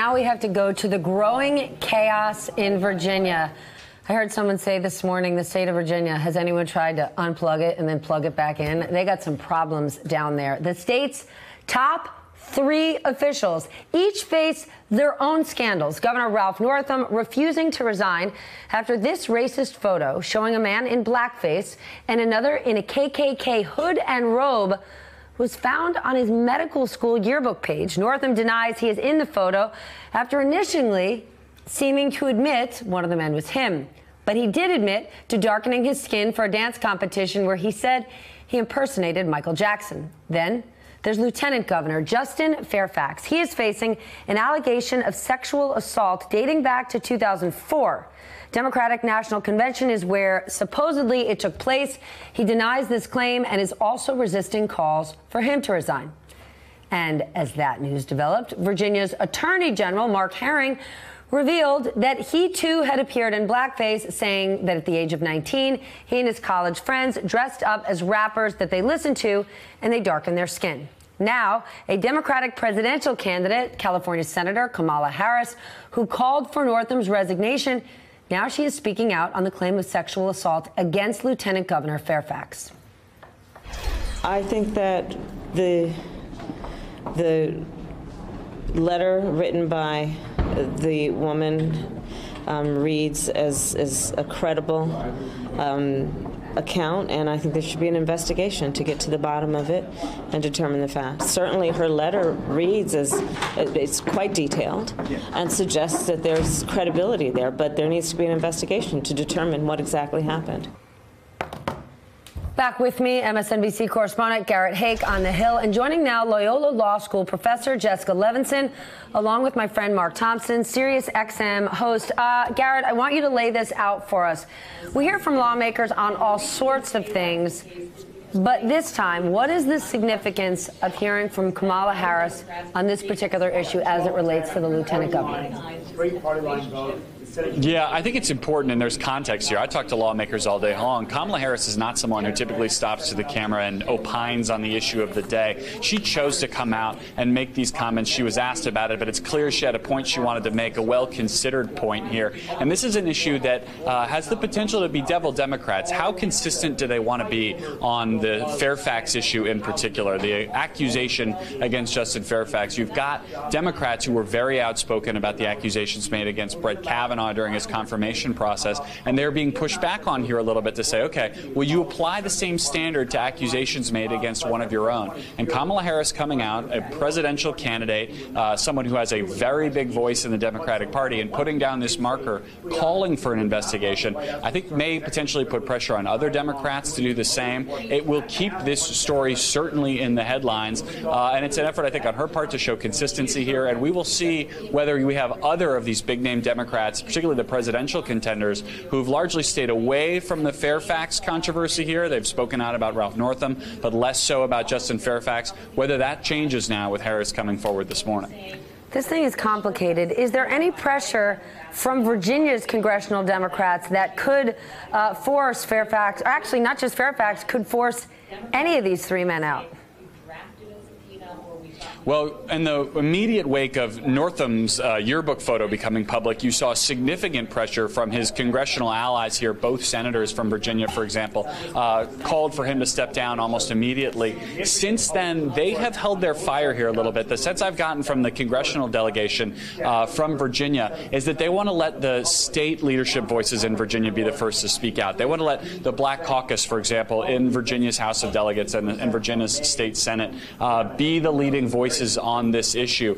now we have to go to the growing chaos in Virginia. I heard someone say this morning, the state of Virginia, has anyone tried to unplug it and then plug it back in? They got some problems down there. The state's top 3 officials each face their own scandals. Governor Ralph Northam refusing to resign after this racist photo showing a man in blackface and another in a KKK hood and robe was found on his medical school yearbook page. Northam denies he is in the photo after initially seeming to admit one of the men was him. But he did admit to darkening his skin for a dance competition where he said he impersonated Michael Jackson. Then there's Lieutenant Governor Justin Fairfax. He is facing an allegation of sexual assault dating back to 2004. Democratic National Convention is where supposedly it took place. He denies this claim and is also resisting calls for him to resign. And as that news developed, Virginia's Attorney General Mark Herring revealed that he too had appeared in blackface, saying that at the age of 19, he and his college friends dressed up as rappers that they listened to and they darkened their skin. Now, a Democratic presidential candidate, California Senator Kamala Harris, who called for Northam's resignation, now she is speaking out on the claim of sexual assault against Lieutenant Governor Fairfax. I think that the letter written by the woman reads as a credible account, and I think there should be an investigation to get to the bottom of it and determine the facts. Certainly her letter reads as it's quite detailed and suggests that there's credibility there, but there needs to be an investigation to determine what exactly happened. Back with me, MSNBC correspondent Garrett Haake on the Hill, and joining now Loyola Law School professor Jessica Levinson, along with my friend Mark Thompson, Sirius XM host. Garrett, I want you to lay this out for us. We hear from lawmakers on all sorts of things, but this time, what is the significance of hearing from Kamala Harris on this particular issue as it relates to the lieutenant governor? Yeah, I think it's important, and there's context here. I talk to lawmakers all day long. Kamala Harris is not someone who typically stops to the camera and opines on the issue of the day. She chose to come out and make these comments. She was asked about it, but it's clear she had a point she wanted to make, a well-considered point here. And this is an issue that has the potential to bedevil Democrats. How consistent do they want to be on the Fairfax issue in particular, the accusation against Justin Fairfax? You've got Democrats who were very outspoken about the accusations made against Brett Kavanaugh during his confirmation process, and they're being pushed back on here a little bit to say, okay, will you apply the same standard to accusations made against one of your own? And Kamala Harris coming out, a presidential candidate, someone who has a very big voice in the Democratic Party, and putting down this marker, calling for an investigation, I think may potentially put pressure on other Democrats to do the same. It will keep this story certainly in the headlines, and it's an effort, I think, on her part to show consistency here, and we will see whether we have other of these big-name Democrats, particularly the presidential contenders, who've largely stayed away from the Fairfax controversy here. They've spoken out about Ralph Northam, but less so about Justin Fairfax, whether that changes now with Harris coming forward this morning. This thing is complicated. Is there any pressure from Virginia's congressional Democrats that could force Fairfax, or actually not just Fairfax, could force any of these 3 men out? Well, in the immediate wake of Northam's yearbook photo becoming public, you saw significant pressure from his congressional allies here. Both senators from Virginia, for example, called for him to step down almost immediately. Since then, they have held their fire here a little bit. The sense I've gotten from the congressional delegation from Virginia is that they want to let the state leadership voices in Virginia be the first to speak out. They want to let the Black Caucus, for example, in Virginia's House of Delegates and Virginia's state Senate be the leading voices on this issue.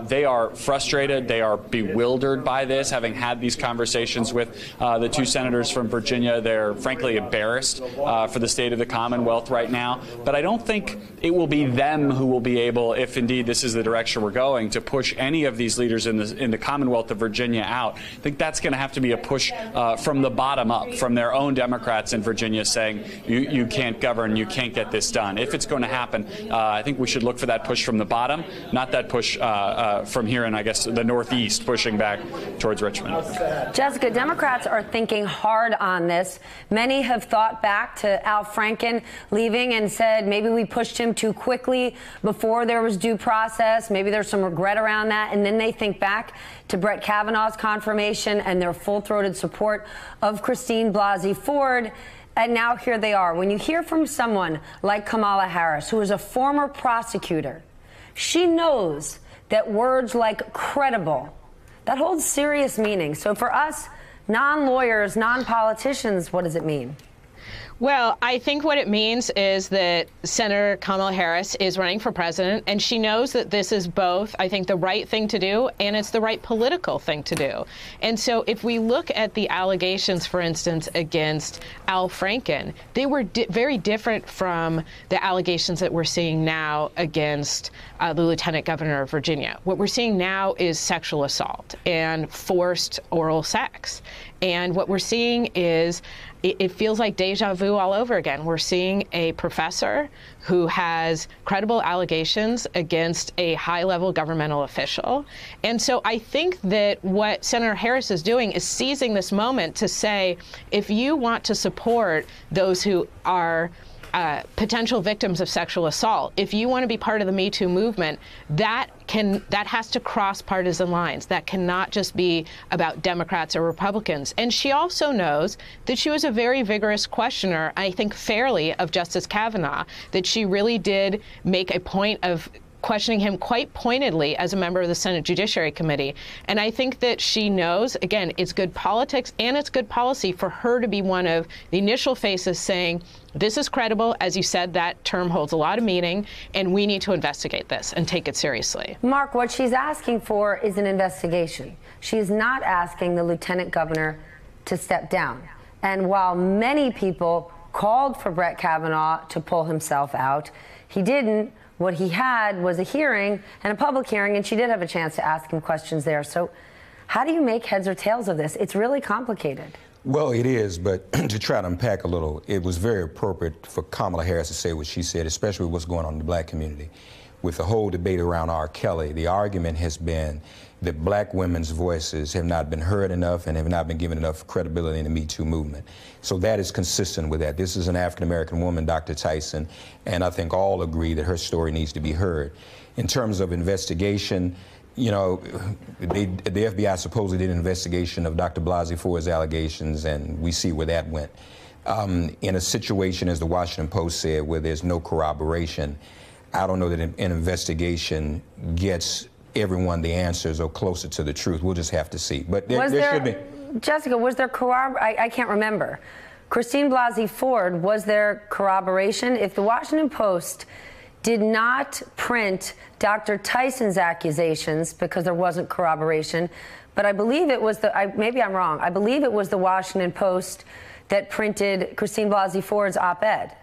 They are frustrated. They are bewildered by this, having had these conversations with the 2 senators from Virginia. They're frankly embarrassed for the state of the Commonwealth right now. But I don't think it will be them who will be able, if indeed this is the direction we're going, to push any of these leaders in the Commonwealth of Virginia out. I think that's going to have to be a push from the bottom up, from their own Democrats in Virginia saying, you can't govern, you can't get this done. If it's going to happen, I think we should look for that push from the bottom bottom, not that push from here in, I guess, the Northeast, pushing back towards Richmond. Jessica, Democrats are thinking hard on this. Many have thought back to Al Franken leaving and said maybe we pushed him too quickly before there was due process. Maybe there's some regret around that. And then they think back to Brett Kavanaugh's confirmation and their full-throated support of Christine Blasey Ford. And now here they are. When you hear from someone like Kamala Harris, who is a former prosecutor, she knows that words like credible, that holds serious meaning. So for us, non-lawyers, non-politicians, what does it mean? Well, I think what it means is that Senator Kamala Harris is running for president, and she knows that this is both, I think, the right thing to do, and it's the right political thing to do. And so if we look at the allegations, for instance, against Al Franken, they were very different from the allegations that we're seeing now against the Lieutenant Governor of Virginia. What we're seeing now is sexual assault and forced oral sex. And what we're seeing is it feels like deja vu all over again. We're seeing a professor who has credible allegations against a high-level governmental official. And so I think that what Senator Harris is doing is seizing this moment to say, if you want to support those who are potential victims of sexual assault, if you want to be part of the Me Too movement, that has to cross partisan lines. That cannot just be about Democrats or Republicans. And she also knows that she was a very vigorous questioner, I think fairly, of Justice Kavanaugh, that she really did make a point of questioning him quite pointedly as a member of the Senate Judiciary Committee. And I think that she knows, again, it's good politics and it's good policy for her to be one of the initial faces saying, this is credible. As you said, that term holds a lot of meaning, and we need to investigate this and take it seriously. Mark, what she's asking for is an investigation. She is not asking the lieutenant governor to step down. And while many people called for Brett Kavanaugh to pull himself out, he didn't. What he had was a hearing and a public hearing, and she did have a chance to ask him questions there. So how do you make heads or tails of this? It's really complicated. Well, it is, but to try to unpack a little, it was very appropriate for Kamala Harris to say what she said, especially what's going on in the black community. With the whole debate around R. Kelly, the argument has been that black women's voices have not been heard enough and have not been given enough credibility in the Me Too movement. So that is consistent with that. This is an African-American woman, Dr. Tyson, and I think all agree that her story needs to be heard. In terms of investigation, you know, the FBI supposedly did an investigation of Dr. Blasey Ford's allegations, and we see where that went. In a situation, as the Washington Post said, where there's no corroboration, I don't know that an investigation gets everyone the answers or closer to the truth. We'll just have to see. But there should be. Jessica, was there corroboration? I can't remember. Christine Blasey Ford, was there corroboration? If the Washington Post did not print Dr. Tyson's accusations because there wasn't corroboration, but I believe it was maybe I'm wrong, I believe it was the Washington Post that printed Christine Blasey Ford's op-ed.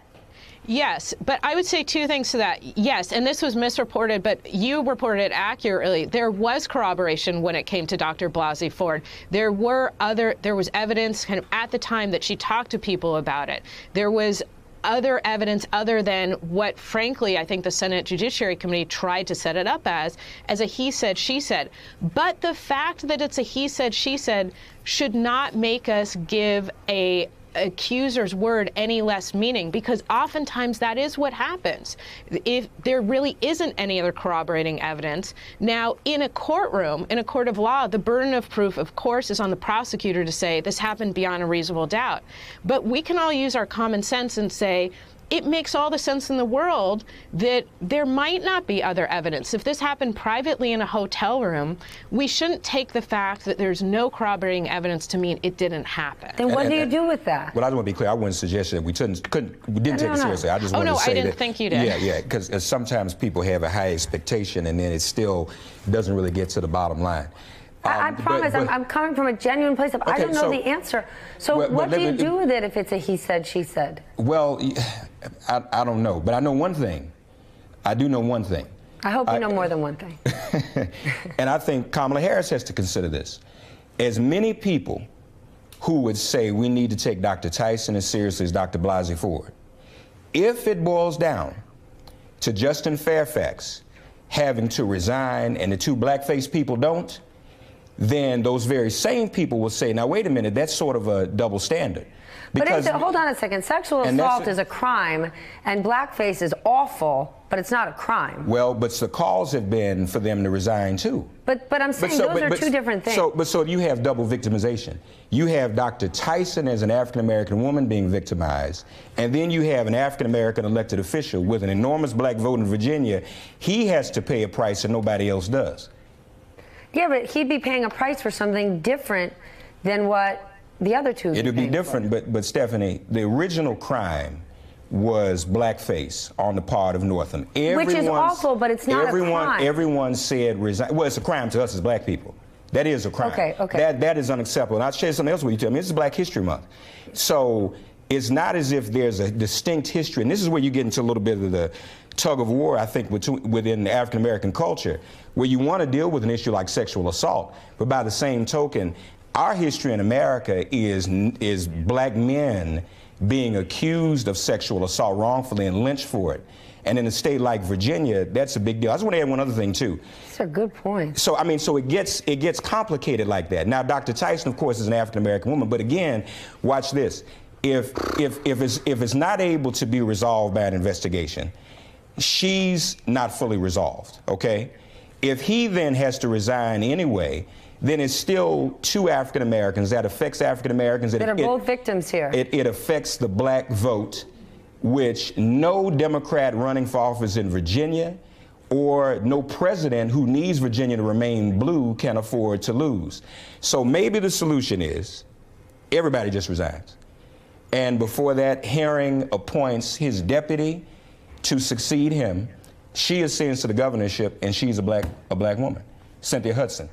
Yes, but I would say two things to that. Yes, and this was misreported, but you reported it accurately. There was corroboration when it came to Dr. Blasey Ford. There was evidence kind of at the time that she talked to people about it. There was other evidence other than what, frankly, I think the Senate Judiciary Committee tried to set it up as a he said, she said. But the fact that it's a he said, she said should not make us give a accuser's word any less meaning, because oftentimes that is what happens if there really isn't any other corroborating evidence. Now, in a courtroom, in a court of law, the burden of proof, of course, is on the prosecutor to say this happened beyond a reasonable doubt. But we can all use our common sense and say, it makes all the sense in the world that there might not be other evidence. If this happened privately in a hotel room, we shouldn't take the fact that there's no corroborating evidence to mean it didn't happen. Then what do you do with that? Well, I just want to be clear. I wouldn't suggest that we didn't take it seriously. I just wanted to say I didn't think you did. Yeah, because sometimes people have a high expectation and then it still doesn't really get to the bottom line. I promise, I'm coming from a genuine place of I don't know the answer. So what do you do with it if it's a he said, she said? Well, I don't know. But I know one thing. I do know one thing. I hope you know more than one thing. And I think Kamala Harris has to consider this. As many people who would say we need to take Dr. Tyson as seriously as Dr. Blasey Ford, if it boils down to Justin Fairfax having to resign and the two blackface people don't, then those very same people will say, now wait a minute, that's sort of a double standard. But hold on a second, sexual assault is a crime, and blackface is awful, but it's not a crime. Well, but the calls have been for them to resign too. But I'm saying those are two different things. So you have double victimization. You have Dr. Tyson as an African-American woman being victimized, and then you have an African-American elected official with an enormous black vote in Virginia. He has to pay a price that nobody else does. Yeah, but he'd be paying a price for something different than what the other two. It would be different, but Stephanie, the original crime was blackface on the part of Northam. Which is awful, but it's not a crime. Everyone said resign. Well, it's a crime to us as black people. That is a crime. Okay. That is unacceptable. And I'll share something else with you. Tell me, this is Black History Month. So it's not as if there's a distinct history, and this is where you get into a little bit of the tug of war, I think, within the African-American culture, where you want to deal with an issue like sexual assault, but by the same token, our history in America is black men being accused of sexual assault wrongfully and lynched for it. And in a state like Virginia, that's a big deal. I just want to add one other thing, too. That's a good point. So, I mean, so it gets complicated like that. Now, Dr. Tyson, of course, is an African-American woman, but again, watch this. If it's not able to be resolved by an investigation, she's not fully resolved, okay? If he then has to resign anyway, then it's still two African Americans. That affects African Americans. That are both victims here. It affects the black vote, which no Democrat running for office in Virginia or no president who needs Virginia to remain blue can afford to lose. So maybe the solution is everybody just resigns. And before that, Herring appoints his deputy to succeed him. She ascends to the governorship, and she's a black woman, Cynthia Hudson.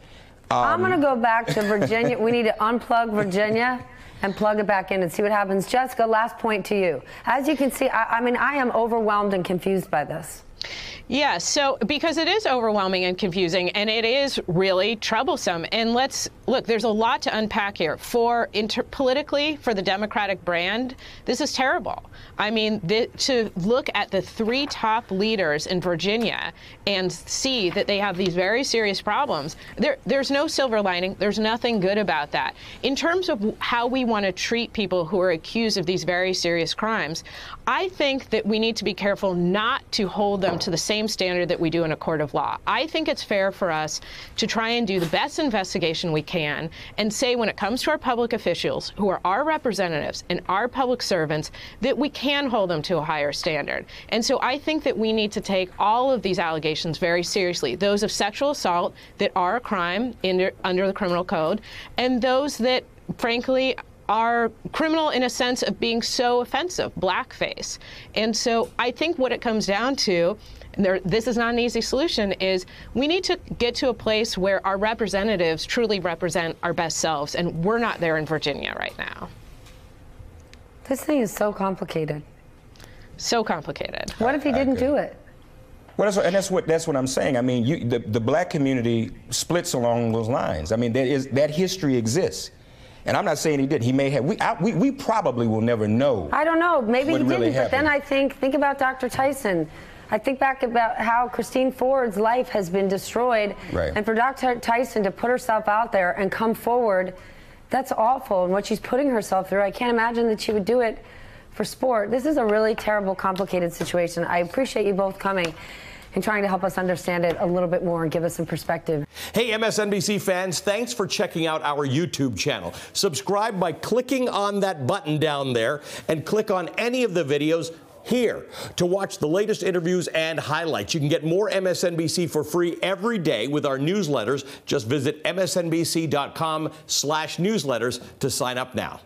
I'm going to go back to Virginia. We need to unplug Virginia and plug it back in and see what happens. Jessica, last point to you. As you can see, I mean, I am overwhelmed and confused by this. Yeah, so because it is overwhelming and confusing, and it is really troublesome. And let's look, there's a lot to unpack here. Politically, for the Democratic brand, this is terrible. I mean, to look at the three top leaders in Virginia and see that they have these very serious problems, there's no silver lining. There's nothing good about that. In terms of how we want to treat people who are accused of these very serious crimes, I think that we need to be careful not to hold them to the same standard that we do in a court of law. I think it's fair for us to try and do the best investigation we can and say, when it comes to our public officials, who are our representatives and our public servants, that we can hold them to a higher standard. And so I think that we need to take all of these allegations very seriously, those of sexual assault that are a crime under the criminal code, and those that, frankly, are criminal in a sense of being so offensive, blackface. And so I think what it comes down to, this is not an easy solution, is we need to get to a place where our representatives truly represent our best selves, and we're not there in Virginia right now. This thing is so complicated. So complicated. What if he didn't do it? Well, that's what I'm saying. I mean, the black community splits along those lines. I mean, that history exists. And I'm not saying he did. He may have. We probably will never know. I don't know. Maybe he didn't. Really but then I think about Dr. Tyson. I think back about how Christine Ford's life has been destroyed. Right. And for Dr. Tyson to put herself out there and come forward, that's awful. And what she's putting herself through, I can't imagine that she would do it for sport. This is a really terrible, complicated situation. I appreciate you both coming and trying to help us understand it a little bit more and give us some perspective. Hey, MSNBC fans, thanks for checking out our YouTube channel. Subscribe by clicking on that button down there and click on any of the videos here to watch the latest interviews and highlights. You can get more MSNBC for free every day with our newsletters. Just visit msnbc.com/newsletters to sign up now.